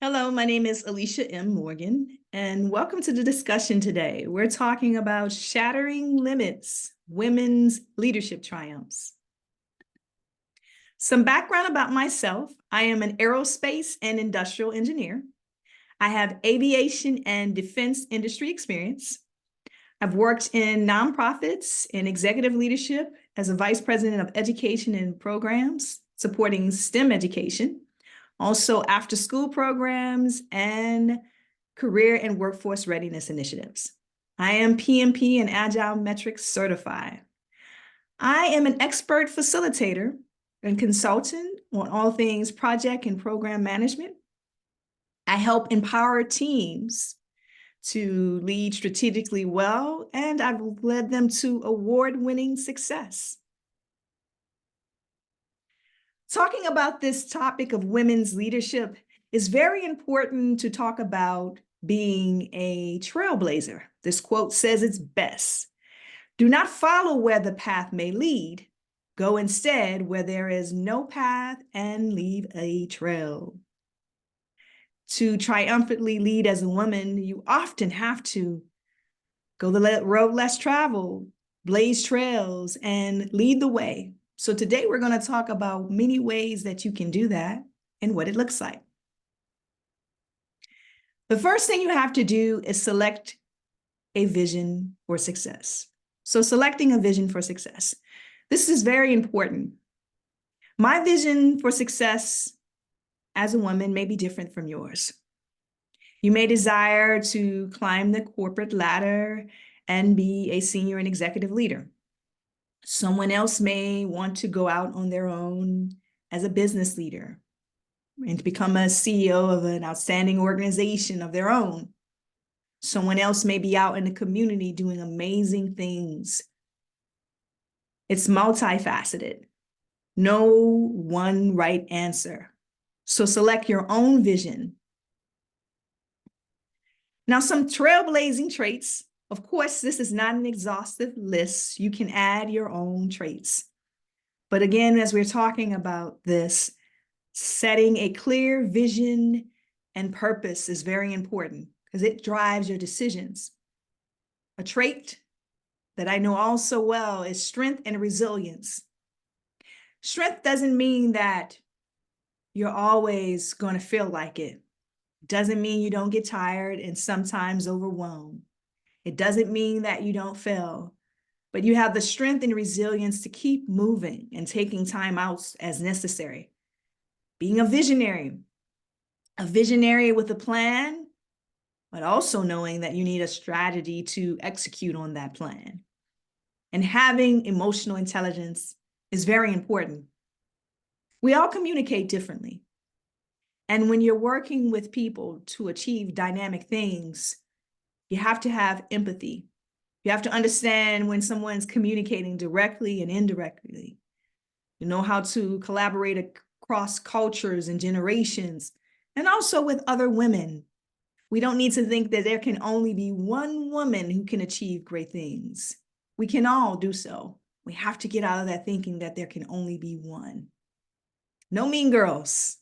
Hello, my name is Alicia AMMorgan, and welcome to the discussion today. We're talking about shattering limits, women's leadership triumphs. Some background about myself. I am an aerospace and industrial engineer. I have aviation and defense industry experience. I've worked in nonprofits in executive leadership as a vice president of education and programs, supporting STEM education. Also after-school programs and career and workforce readiness initiatives. I am PMP and Agile Metrics certified. I am an expert facilitator and consultant on all things project and program management. I help empower teams to lead strategically well, and I've led them to award-winning success. Talking about this topic of women's leadership is very important to talk about being a trailblazer. This quote says it's best. Do not follow where the path may lead. Go instead where there is no path and leave a trail. To triumphantly lead as a woman, you often have to go the road less traveled, blaze trails, and lead the way. So today we're going to talk about many ways that you can do that and what it looks like. The first thing you have to do is select a vision for success. So selecting a vision for success. This is very important. My vision for success as a woman may be different from yours. You may desire to climb the corporate ladder and be a senior and executive leader. Someone else may want to go out on their own as a business leader and to become a CEO of an outstanding organization of their own. Someone else may be out in the community doing amazing things. It's multifaceted. No one right answer. So select your own vision. Now, some trailblazing traits. Of course, this is not an exhaustive list. You can add your own traits. But again, as we're talking about this, setting a clear vision and purpose is very important because it drives your decisions. A trait that I know all so well is strength and resilience. Strength doesn't mean that you're always going to feel like it. Doesn't mean you don't get tired and sometimes overwhelmed. It doesn't mean that you don't fail, but you have the strength and resilience to keep moving and taking time out as necessary. Being a visionary with a plan, but also knowing that you need a strategy to execute on that plan. And having emotional intelligence is very important. We all communicate differently. And when you're working with people to achieve dynamic things, you have to have empathy. You have to understand when someone's communicating directly and indirectly. You know how to collaborate across cultures and generations, and also with other women. We don't need to think that there can only be one woman who can achieve great things. We can all do so. We have to get out of that thinking that there can only be one. No mean girls.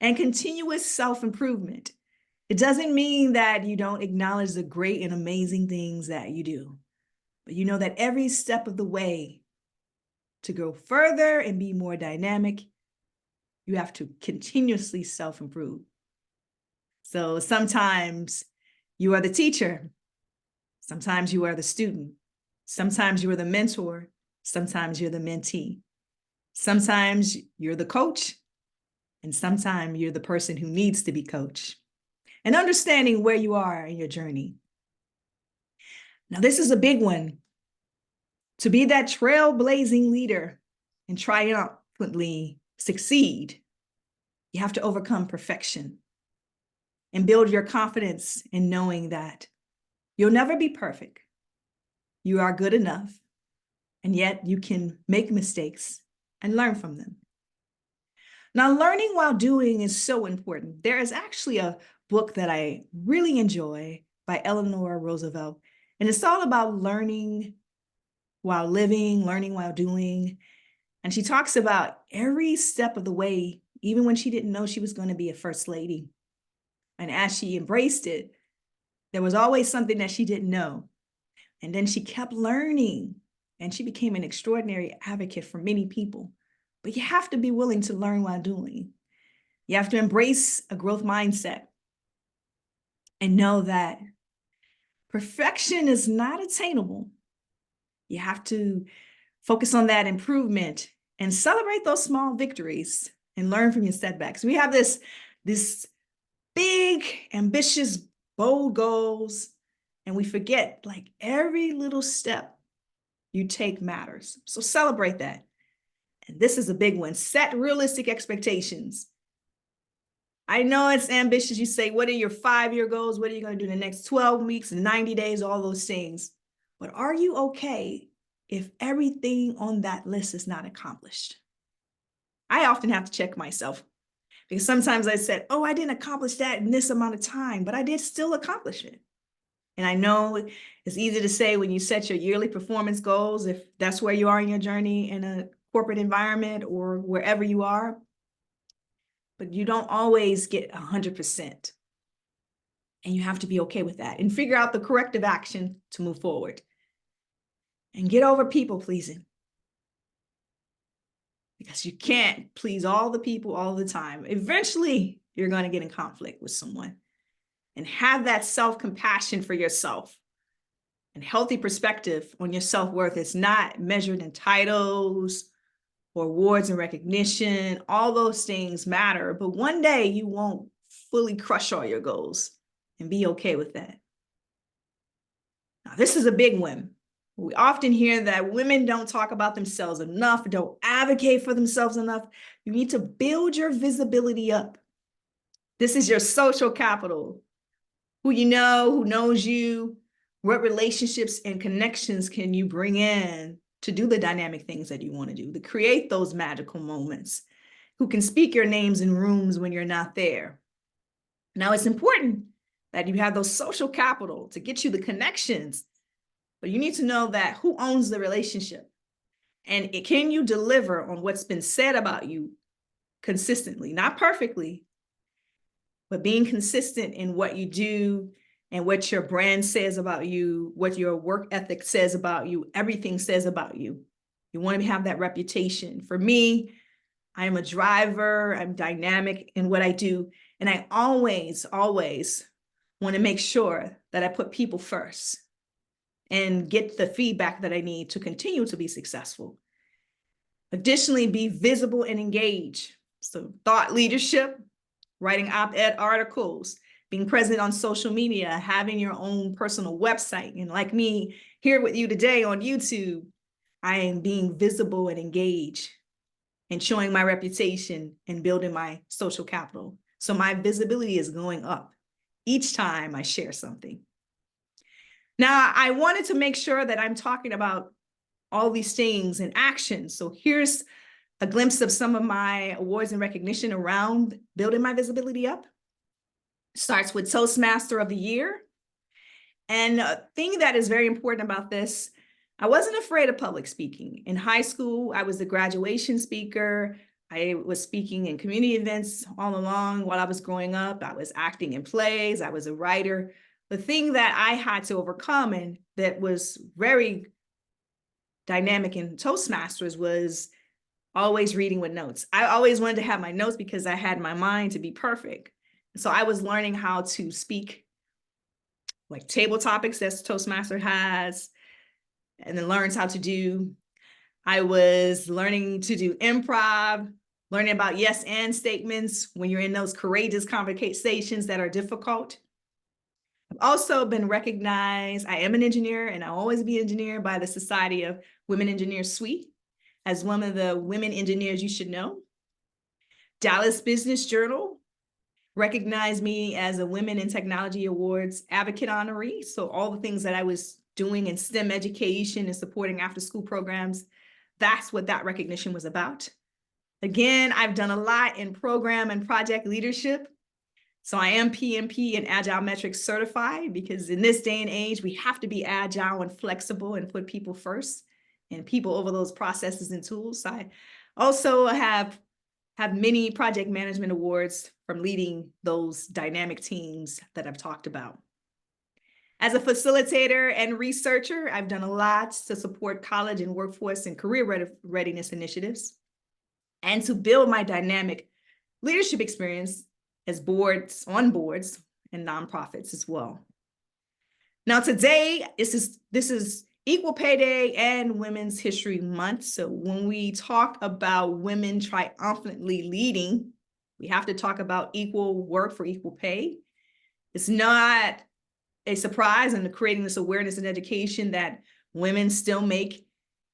And continuous self-improvement. It doesn't mean that you don't acknowledge the great and amazing things that you do, but you know that every step of the way to go further and be more dynamic, you have to continuously self-improve. So sometimes you are the teacher, sometimes you are the student, sometimes you are the mentor, sometimes you're the mentee, sometimes you're the coach, and sometimes you're the person who needs to be coached. And understanding where you are in your journey. Now, this is a big one. To be that trailblazing leader and triumphantly succeed, you have to overcome perfection and build your confidence in knowing that you'll never be perfect. You are good enough, and yet you can make mistakes and learn from them. Now, learning while doing is so important. There is actually a book that I really enjoy by Eleanor Roosevelt, and it's all about learning while living, learning while doing. And she talks about every step of the way even when she didn't know she was going to be a first lady. And as she embraced it, there was always something that she didn't know. And then she kept learning, and she became an extraordinary advocate for many people. But you have to be willing to learn while doing. You have to embrace a growth mindset and know that perfection is not attainable. You have to focus on that improvement and celebrate those small victories and learn from your setbacks. We have this big, ambitious, bold goals, and we forget like every little step you take matters. So celebrate that. And this is a big one. Set realistic expectations. I know it's ambitious. You say, what are your 5-year goals? What are you going to do in the next 12 weeks, 90 days, all those things? But are you okay if everything on that list is not accomplished? I often have to check myself because sometimes I said, oh, I didn't accomplish that in this amount of time, but I did still accomplish it. And I know it's easy to say when you set your yearly performance goals, if that's where you are in your journey in a corporate environment or wherever you are, but you don't always get 100%. And you have to be okay with that and figure out the corrective action to move forward. And get over people pleasing. Because you can't please all the people all the time. Eventually, you're going to get in conflict with someone. And have that self-compassion for yourself and healthy perspective on your self-worth. It's not measured in titles or awards and recognition. All those things matter, but one day you won't fully crush all your goals and be okay with that. Now, this is a big one. We often hear that women don't talk about themselves enough, don't advocate for themselves enough. You need to build your visibility up. This is your social capital. Who you know, who knows you, what relationships and connections can you bring in to do the dynamic things that you want to do, to create those magical moments, who can speak your names in rooms when you're not there. Now, it's important that you have those social capital to get you the connections, but you need to know that who owns the relationship, and can you deliver on what's been said about you consistently, not perfectly, but being consistent in what you do and what your brand says about you, what your work ethic says about you, everything says about you. You want to have that reputation. For me, I am a driver, I'm dynamic in what I do, and I always want to make sure that I put people first and get the feedback that I need to continue to be successful. Additionally, be visible and engage. So thought leadership, writing op-ed articles, being present on social media, having your own personal website. And like me here with you today on YouTube, I am being visible and engaged and showing my reputation and building my social capital. So my visibility is going up each time I share something. Now, I wanted to make sure that I'm talking about all these things in action. So here's a glimpse of some of my awards and recognition around building my visibility up. Starts with Toastmaster of the Year. And a thing that is very important about this, I wasn't afraid of public speaking. In high school, I was the graduation speaker. I was speaking in community events all along while I was growing up. I was acting in plays. I was a writer. The thing that I had to overcome and that was very dynamic in Toastmasters was always reading with notes. I always wanted to have my notes because I had my mind to be perfect. So I was learning how to speak like table topics that Toastmaster has, and then learns how to do. I was learning to do improv, learning about yes and statements when you're in those courageous conversations that are difficult. I've also been recognized, I am an engineer and I'll always be an engineer by the Society of Women Engineers Suite as one of the women engineers you should know. Dallas Business Journal recognized me as a Women in Technology Awards advocate honoree. So all the things that I was doing in STEM education and supporting after school programs, that's what that recognition was about. Again, I've done a lot in program and project leadership. So I am PMP and Agile Metrics certified because in this day and age, we have to be agile and flexible and put people first and people over those processes and tools. I also have have many project management awards from leading those dynamic teams that I've talked about. As a facilitator and researcher, I've done a lot to support college and workforce and career readiness initiatives, and to build my dynamic leadership experience as on boards and nonprofits as well. Now today, this is Equal Pay Day and Women's History Month. So when we talk about women triumphantly leading, we have to talk about equal work for equal pay. It's not a surprise in creating this awareness and education that women still make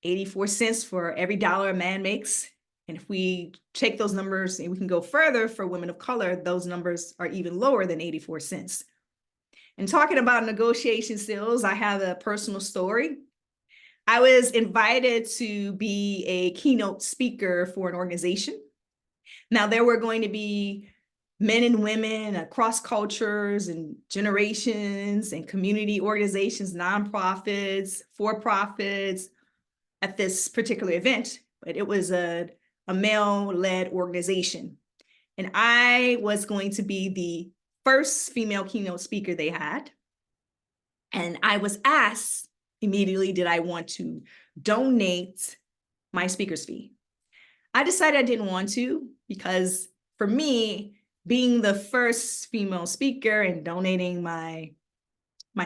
84 cents for every dollar a man makes. And if we take those numbers and we can go further for women of color, those numbers are even lower than 84 cents. And talking about negotiation skills, I have a personal story. I was invited to be a keynote speaker for an organization. Now, there were going to be men and women across cultures and generations and community organizations, nonprofits, for-profits at this particular event, but it was a male-led organization. And I was going to be the first female keynote speaker they had. And I was asked immediately, did I want to donate my speaker's fee? I decided I didn't want to, because for me, being the first female speaker and donating my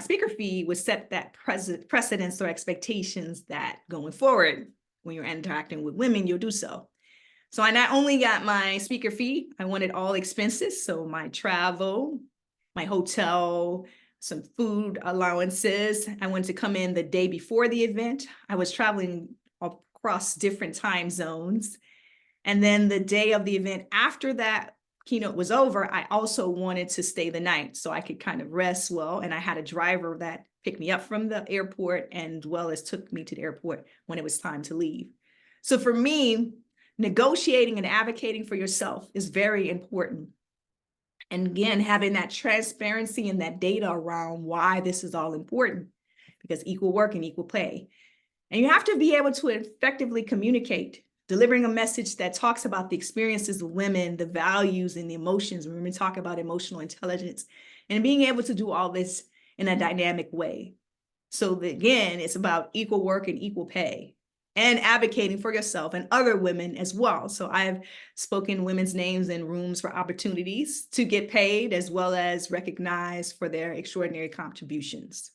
speaker fee would set that precedence or expectations that going forward, when you're interacting with women, you'll do so. So I not only got my speaker fee, I wanted all expenses. So my travel, my hotel, some food allowances. I wanted to come in the day before the event. I was traveling across different time zones. And then the day of the event after that keynote was over, I also wanted to stay the night so I could kind of rest well. And I had a driver that picked me up from the airport and well as took me to the airport when it was time to leave. So for me, negotiating and advocating for yourself is very important. And again, having that transparency and that data around why this is all important, because equal work and equal pay. And you have to be able to effectively communicate, delivering a message that talks about the experiences of women, the values and the emotions. When we talk about emotional intelligence, and being able to do all this in a dynamic way. So again, it's about equal work and equal pay, and advocating for yourself and other women as well. So I've spoken women's names in rooms for opportunities to get paid, as well as recognized for their extraordinary contributions.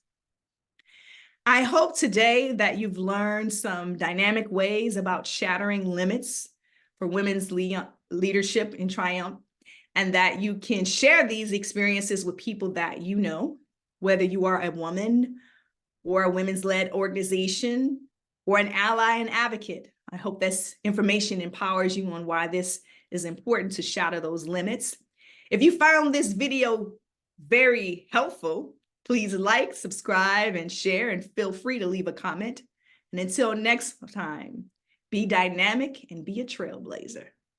I hope today that you've learned some dynamic ways about shattering limits for women's leadership in triumph, and that you can share these experiences with people that you know, whether you are a woman or a women's-led organization or an ally and advocate. I hope this information empowers you on why this is important to shatter those limits. If you found this video very helpful, please like, subscribe, and share, and feel free to leave a comment. And until next time, be dynamic and be a trailblazer.